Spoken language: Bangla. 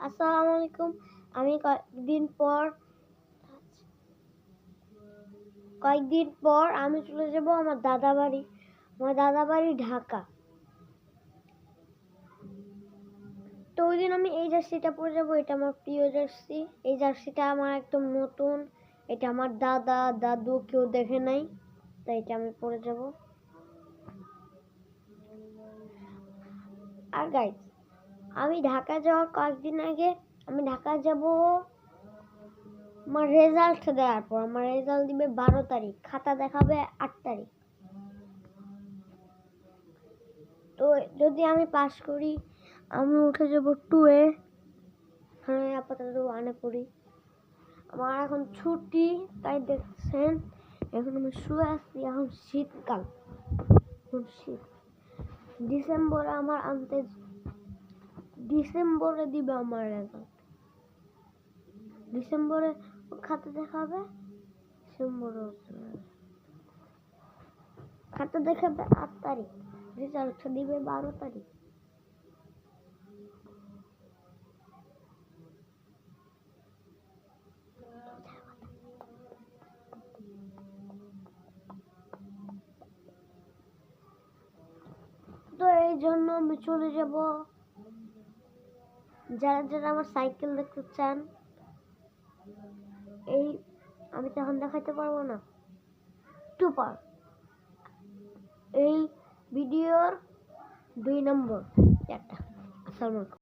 আসসালামু আলাইকুম। আমি কয়েকদিন পর আমি চলে যাব আমার দাদা বাড়ি। আমার দাদা বাড়ি ঢাকা। তো ওই দিন আমি এই জার্সিটা পরে যাবো। এটা আমার প্রিয় জার্সি। এই জার্সিটা আমার একদম নতুন। এটা আমার দাদা দাদু কেউ দেখে নাই, তাই এটা আমি পরে যাব। আর গাইস, আমি ঢাকা যাওয়ার কয়েকদিন আগে আমি ঢাকা যাব আমার রেজাল্ট দেওয়ার পর। আমার রেজাল্ট দিবে 12 তারিখ, খাতা দেখাবে 8 তারিখ। তো যদি আমি পাস করি আমি উঠে যাব 2-এ। হ্যাঁ, আপাতত 1-এ পড়ি। আমার এখন ছুটি, তাই দেখছেন এখন আমি শুয়ে আছি। এখন শীতকাল, শীত। ডিসেম্বরে দিবে আমার রেজাল্ট। ডিসেম্বরে খাতা দেখাবে, ডিসেম্বরে খাতা দেখাবে 8 তারিখ, রেজাল্ট দিবে 12 তারিখ। তো এই জন্য আমি চলে যাব। যারা যারা আমার সাইকেল দেখতে চান, এই আমি তো এখন দেখাতে পারবো না, টুপার এই ভিডিওর 2 নম্বর একটা। আসসালামু আলাইকুম।